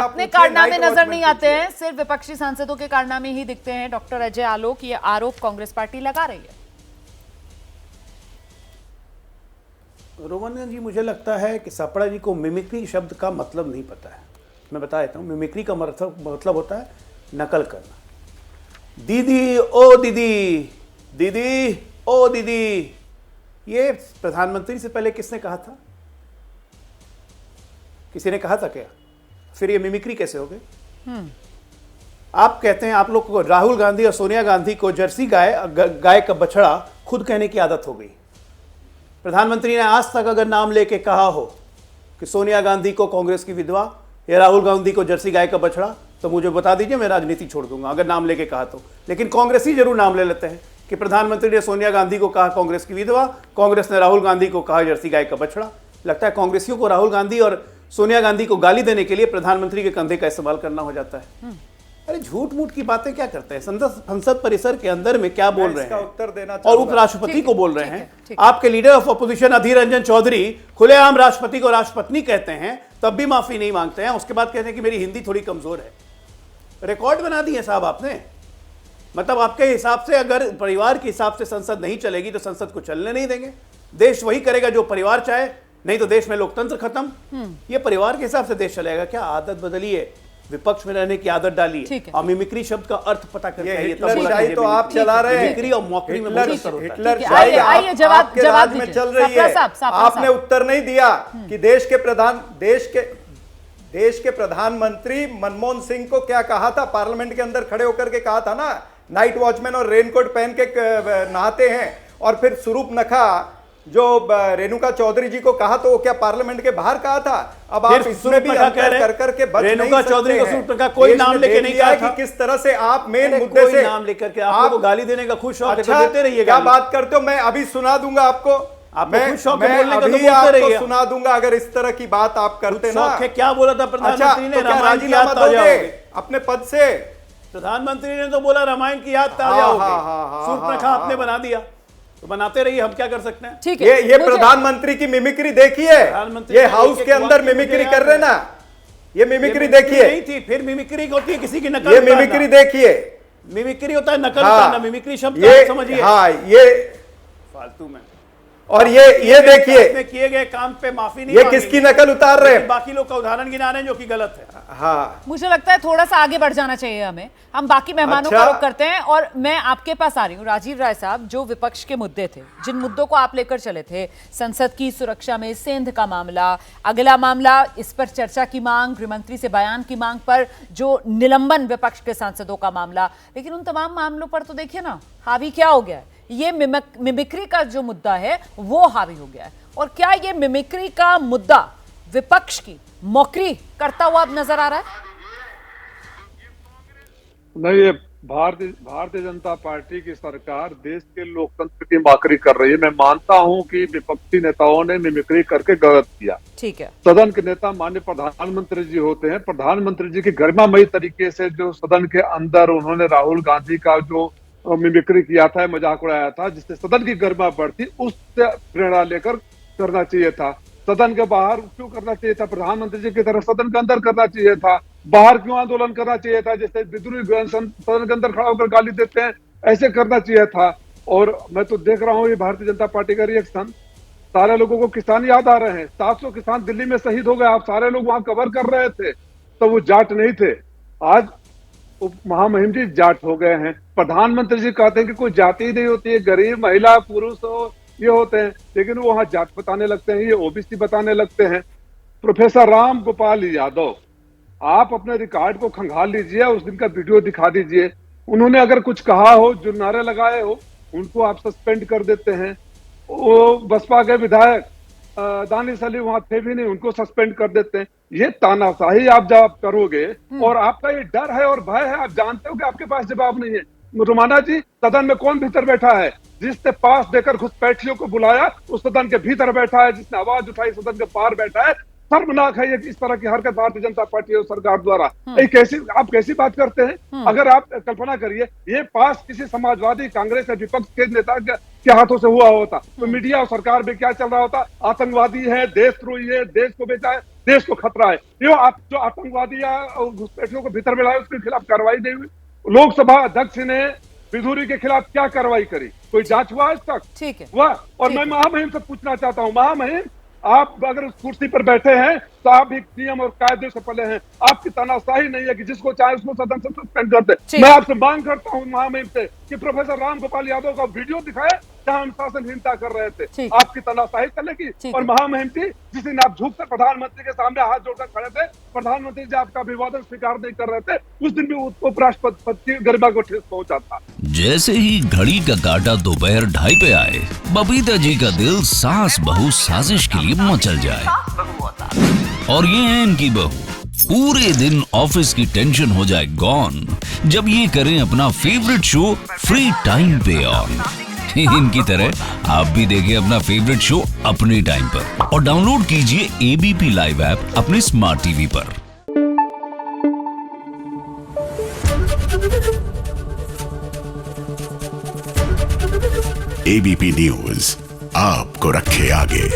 अपने कारनामे नजर नहीं आते हैं, सिर्फ विपक्षी सांसदों के कारनामे ही दिखते हैं। डॉक्टर अजय आलोक, ये आरोप कांग्रेस पार्टी लगा रही है। रोमन जी, मुझे लगता है कि सापड़ा जी को मिमिक्री शब्द का मतलब नहीं पता है। मैं बता देता हूँ, मिमिक्री का मतलब होता है नकल करना। दीदी ओ दीदी, दीदी ओ दीदी, ये प्रधानमंत्री से पहले किसने कहा था? किसी ने कहा था क्या? फिर ये मिमिक्री कैसे हो गई? आप कहते हैं, आप लोग को राहुल गांधी और सोनिया गांधी को जर्सी गाय का बछड़ा खुद कहने की आदत हो गई। प्रधानमंत्री ने आज तक अगर नाम लेके कहा हो कि सोनिया गांधी को कांग्रेस की विधवा या राहुल गांधी को जर्सी गाय का बछड़ा, तो मुझे बता दीजिए, मैं राजनीति छोड़ दूंगा अगर नाम लेके कहा तो। लेकिन कांग्रेस ही जरूर नाम ले लेते हैं कि प्रधानमंत्री ने सोनिया गांधी को कहा कांग्रेस की विधवा, कांग्रेस ने राहुल गांधी को कहा जर्सी गाय का बछड़ा। लगता है कांग्रेसियों को राहुल गांधी और सोनिया गांधी को गाली देने के लिए प्रधानमंत्री के कंधे का इस्तेमाल करना हो जाता है। अरे झूठ मूठ की बातें क्या करते हैं? संसद परिसर के अंदर में क्या बोल रहे हैं? उत्तर देना और उपराष्ट्रपति को बोल रहे हैं। आपके leader of opposition Adhir Ranjan Chaudhary खुलेआम राष्ट्रपति को राष्ट्रपत्नी कहते हैं, तब भी माफी नहीं मांगते हैं। उसके बाद कहते हैं कि मेरी हिंदी थोड़ी कमजोर है। रिकॉर्ड बना दिए साहब आपने। मतलब आपके हिसाब से अगर परिवार के हिसाब से संसद नहीं चलेगी तो संसद को चलने नहीं देंगे। देश वही करेगा जो परिवार चाहे, नहीं तो देश में लोकतंत्र खत्म। ये परिवार के हिसाब से देश चलेगा क्या? आदत बदलिए, विपक्ष में रहने की आदत डालिए और मिमिक्री शब्द का अर्थ पता करके हिटलरशाही तो आप चला रहे हैं। मिमिक्री और मॉकरी में बहुत अंतर होता है। हिटलरशाही आपके राज में चल रही है। आपने उत्तर नहीं दिया कि देश के प्रधानमंत्री मनमोहन सिंह को क्या कहा था, पार्लियामेंट के अंदर खड़े होकर के कहा था ना, नाइट वॉचमैन और रेनकोट पहन के नहाते हैं। और फिर स्वरूप नखा जो रेणुका चौधरी जी को कहा, तो वो क्या पार्लियामेंट के बाहर कहा था? अब आप इसमें भी अंतर कर करके बच नहीं सकते हैं। रेणुका चौधरी को स्वरूप नखा कोई नाम लेके नहीं कहा था कि किस तरह से आप मेन मुद्दे से नाम लेकर के आपको गाली देने का खुश शौक अच्छा, देते रहिए। क्या बात करते हो? मैं अभी सुना दूंगा आपको। मैं सुना दूंगा अगर इस तरह की बात आप करते ना। क्या बोला था प्रधानमंत्री ने? क्या राजीनामा दोगे अपने पद से? प्रधानमंत्री ने तो बोला रामायण की याद ताजा हो गई। सूर्पनखा आपने बना दिया, तो बनाते रहिए, हम क्या कर सकते हैं? ठीक है। ये प्रधानमंत्री की मिमिक्री देखिए, ये हाउस के अंदर मिमिक्री कर रहे ना, ये मिमिक्री देखिए। नहीं थी, फिर मिमिक्री होती है किसी की नकल। ये मिमिक्री देखिए, मिमिक्री होता है नकल करना। मिमिक्री शब्द समझिए। हाँ, ये फालतू में। और ये देखिए किए गए काम पे माफी नहीं, ये किसकी नकल उतार रहे हैं? बाकी लोग का उदाहरण गिना रहे हैं जो कि गलत है। हाँ, मुझे लगता है थोड़ा सा आगे बढ़ जाना चाहिए हमें। हम बाकी मेहमानों का रुख करते हैं और मैं आपके पास आ रही हूँ। राजीव राय साहब, जो विपक्ष के मुद्दे थे, जिन मुद्दों को आप लेकर चले थे, संसद की सुरक्षा में सेंध का मामला, अगला मामला इस पर चर्चा की मांग, गृहमंत्री से बयान की मांग पर जो निलंबन विपक्ष के सांसदों का मामला, लेकिन उन तमाम मामलों पर तो देखिए ना हावी क्या हो गया है। ये मिमिक्री का जो मुद्दा है वो हावी हो गया है। और क्या ये मिमिक्री का मुद्दा विपक्ष की मौकरी करता हुआ अब नजर आ रहा है? नहीं, ये भारतीय जनता पार्टी की सरकार देश के लोकतंत्र की मौकरी कर रही है। मैं मानता हूं कि विपक्षी नेताओं ने मिमिक्री करके गलत किया। ठीक है। सदन के नेता माननीय प्रधानमंत्री जी होते हैं, प्रधानमंत्री जी की गरिमामयी तरीके से जो सदन के अंदर उन्होंने राहुल गांधी का जो मिमिक्री किया था, मजाक उड़ाया था, जिससे सदन की गरिमा बढ़ती, उससे प्रेरणा लेकर करना चाहिए था। सदन के बाहर क्यों करना चाहिए था? प्रधानमंत्री जी की तरह सदन के अंदर करना चाहिए था। बाहर क्यों आंदोलन करना चाहिए था? जैसे विद्रोही सदन के अंदर खड़ा होकर गाली देते हैं, ऐसे करना चाहिए था। और मैं तो देख रहा हूँ ये भारतीय जनता पार्टी का रिएक्शन, सारे लोगों को किसान याद आ रहे हैं। 700 किसान दिल्ली में शहीद हो गए, आप सारे लोग वहां कवर कर रहे थे, तो वो जाट नहीं थे। आज उप महामहिम जी जाट हो गए हैं। प्रधानमंत्री जी कहते हैं कि कोई जाति नहीं होती है, गरीब, महिला, पुरुष हो, ये होते हैं, लेकिन वो वहां जाट बताने लगते हैं, ये ओबीसी बताने लगते हैं। प्रोफेसर राम गोपाल यादव, आप अपने रिकॉर्ड को खंगाल लीजिए, उस दिन का वीडियो दिखा दीजिए। उन्होंने अगर कुछ कहा हो, जो नारे लगाए हो, उनको आप सस्पेंड कर देते हैं। वो बसपा के विधायक दानिश अली वहां थे भी नहीं, उनको सस्पेंड कर देते हैं। ये तानाशाही आप जब करोगे और आपका ये डर है और भय है, आप जानते हो कि आपके पास जवाब नहीं है। रोमाना जी, सदन में कौन भीतर बैठा है? जिसने पास देकर घुसपैठियों को बुलाया उस सदन के भीतर बैठा है, जिसने आवाज उठाई सदन के पार बैठा है। शर्मनाक है ये इस तरह की हरकत भारतीय जनता पार्टी और सरकार द्वारा। आप कैसी बात करते हैं? अगर आप कल्पना करिए ये पास किसी समाजवादी, कांग्रेस या विपक्ष के नेता के हाथों से हुआ होता तो मीडिया और सरकार में क्या चल रहा होता? आतंकवादी है, देशद्रोही है, देश को बेचा है, देश को खतरा है। ये आप जो आतंकवादी या घुसपैठियों को भीतर में लाए उसके खिलाफ कार्रवाई नहीं हुई। लोकसभा अध्यक्ष ने विधुरी के खिलाफ क्या कार्रवाई करी? कोई जांच हुआ आज तक? ठीक है। हुआ? और ठीक मैं है। महामहिम से पूछना चाहता हूं, महामहिम आप अगर उस कुर्सी पर बैठे हैं तो आप भी नियम और कायदे से पले हैं। आपकी तानाशाही नहीं है कि जिसको चाहे उसको सदन से सस्पेंड कर दे। ठीक। मैं आपसे मांग करता हूं महामहिम से कि प्रोफेसर राम गोपाल यादव का वीडियो दिखाए जहां अनुशासनहीनता कर रहे थे। ठीक। आपकी तानाशाही चलेगी। ठीक और है। महामहिम जी, जिस दिन आप झुककर प्रधानमंत्री के सामने हाथ जोड़कर खड़े थे, प्रधानमंत्री जी आपका अभिवादन स्वीकार नहीं कर रहे थे, उस दिन भी उपराष्ट्रपति पद की गरिमा को ठेस पहुंचा था। जैसे ही घड़ी का काटा दोपहर 2:30 पे आए, बबीता जी का दिल सास बहू साजिश के लिए मचल जाए। और ये है इनकी बहू, पूरे दिन ऑफिस की टेंशन हो जाए गॉन जब ये करें अपना फेवरेट शो फ्री टाइम पे ऑन। इनकी तरह आप भी देखिए अपना फेवरेट शो अपने टाइम पर और डाउनलोड कीजिए एबीपी लाइव ऐप अपने स्मार्ट टीवी पर। एबीपी न्यूज आपको रखे आगे।